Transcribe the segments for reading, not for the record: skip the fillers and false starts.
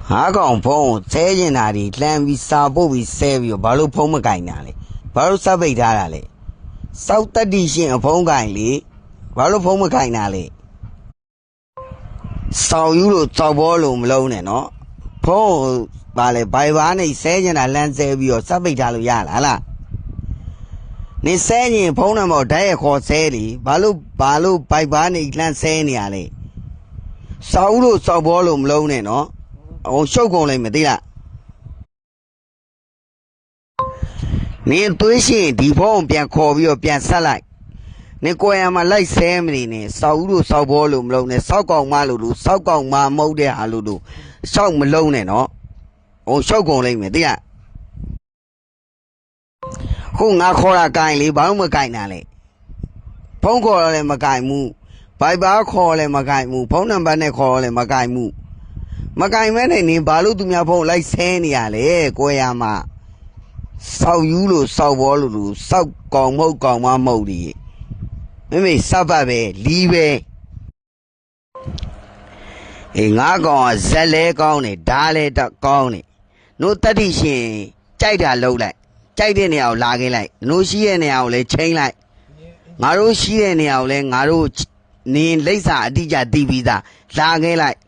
ဟာကောင်ဖုံးဆဲကျင်တာဒီလှမ်းပြီးစာပုတ်ပြီးဆဲပြီးဘာလို့ဖုံးမကင်တာလဲဘာလို့စပိတ်ထားတာလဲစောက်တက်တိရှင်အဖုံးကင်လေဘာလို့ဖုံးမကင်တာလဲစောက်ယူလို့စောက်ဘောလို့မလုံးနဲ့နော်ဖုံးဘာလဲဘိုင်ဘာနဲ့ဆဲကျင်တာလှမ်းဆဲပြီးတော့စပိတ်ထားလို့ရလားလားနေဆဲရင်ဖုံးနံပါတ်ဓာတ်ရခေါ်ဆဲလေဘာလို့ဘိုင်ဘာနဲ့လှမ်းဆဲနေရလဲစောက်လို့စောက်ဘောလို့မလုံးနဲ့နော်ရှုပ်ကုန်လိုက်မသိလားနင်သွေးရှင်ဒီဖုံးပြန်ခေါ်ပြီးတော့ပြန်ဆက်လိုက်နင်ကိုယ်ရမှာလိုက်ဆဲမနေနဲ့စောက်ဦးလို့စောက်ဘောလို့မလုံးနဲ့စောက်ကောင်မလို့စောက်ကောင်မမဟုတ်တဲ့ဟာလို့စောက်မလုံးနဲ့နော်ရှုပ်ကုန်လိုက်မသိလားခုငါခေါ်တာကင်လေဘာလို့မကင်တာလဲဖုံးခေါ်တော့လည်းမကင်ဘူးဘိုက်ဘာခေါ်လည်းမကင်ဘူးဖုံးနံပါတ်နဲ့ခေါ်တော့လည်းမကင်ဘူးမကင်မဲနဲ့နေဘာလို့သူများဖုံးလိုက်ဆဲနေရလဲကိုယ်ရမှာစောက်ယူလို့စောက်ဘောလို့စောက်ကောင်မဟုတ်ကောင်မမဟုတ်ဒီမိစပ်ပတ်ပဲလီးပဲငါကောင်ကဇက်လဲကောင်းတယ်ဓာလဲကောင်းတယ်နို့တတိရှင်ကြိုက်တာလှုပ်လိုက်ကြိုက်တဲ့နေရာကိုလာခဲ့လိုက်နို့ရှိတဲ့နေရာကိုလည်းချိန်လိုက်ငါတို့ရှိတဲ့နေရာကိုလည်းငါတို့နေလိမ့်စာအတိအကျသိပြီးသားလာခဲ့လိုက်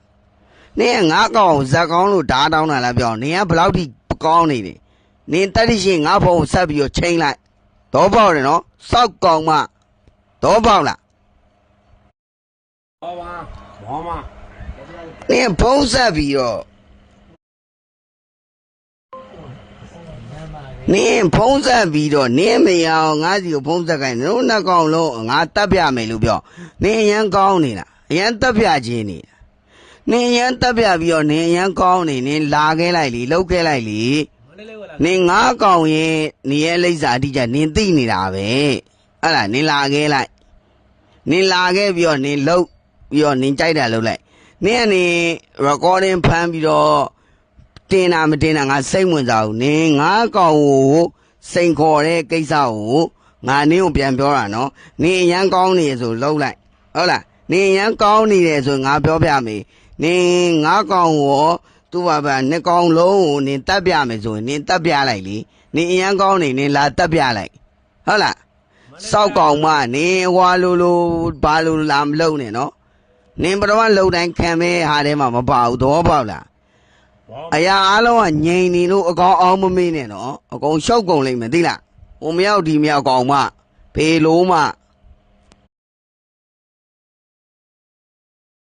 နင်ငါကောင်ဇက်ကောင်းလို့ဓာတောင်းတာလားပြောနင်ကဘယ်လောက်ထိကောင်းနေတယ်နင်တတိရှင်ငါဖုံဆက်ပြီးတော့ချိန်လိုက်တော့ပေါက်တယ်နော်စောက်ကောင်မတော့ပေါက်လားဘောမနင်ဖုံဆက်ပြီးတော့နင်ဖုံဆက်ပြီးတော့နင်မရအောင်ငါစီကိုဖုံဆက်ခိုင်းတို့နှစ်ကောင်လုံးငါတတ်ပြမယ်လို့ပြောနင်အရန်ကောင်းနေတာအရန်တတ်ပြခြင်းနေတာနင်ရန်တက်ပြပြီးတော့နင်ရန်ကောင်းနေနင်လာခဲ့လိုက်လीလှုပ်ခဲ့လိုက်လीနင်ငါးကောင်ရဲ့နေရဲ့လိမ့်စာအတိအကျနင်သိနေတာပဲအဲ့ဒါနင်လာခဲ့လိုက်နင်လာခဲ့ပြီးတော့နင်လှုပ်ပြီးတော့နင်ကြိုက်တာလှုပ်လိုက်နင်ကနေ recording ဖမ်းပြီးတော့တင်တာမတင်တာငါစိတ်ဝင်စားဘူးနင်ငါးကောင်ကိုစိန်ခေါ်တဲ့ကိစ္စကိုငါနင်းကိုပြန်ပြောတာနော်နင်ရန်ကောင်းနေဆိုလှုပ်လိုက်ဟုတ်လားနင်ရန်ကောင်းနေတယ်ဆိုငါပြောပြမယ်နင်ငါးကောင်ကိုသူ့ဘာဘာနှစ်ကောင်လုံးကိုနင်တက်ပြမယ်ဆိုရင်နင်တက်ပြလိုက်လीနင်အရန်ကောင်းနေနင်လာတက်ပြလိုက်ဟုတ်လားစောက်ကောင်မနင်ဟွာလိုဘာလိုလာမလုံနဲ့နော်နင်ပထမလုံတိုင်းခံမဲဟာထဲမှာမပါဘူးသဘောပေါက်လားအရာအလုံးကငြိမ်နေလို့အကောင်အောင်မမေးနဲ့နော်အကောင်ရှောက်ကုန်လိမ့်မယ်သိလားဟိုမရောက်ဒီမရောက်ကောင်မဖေလိုမှ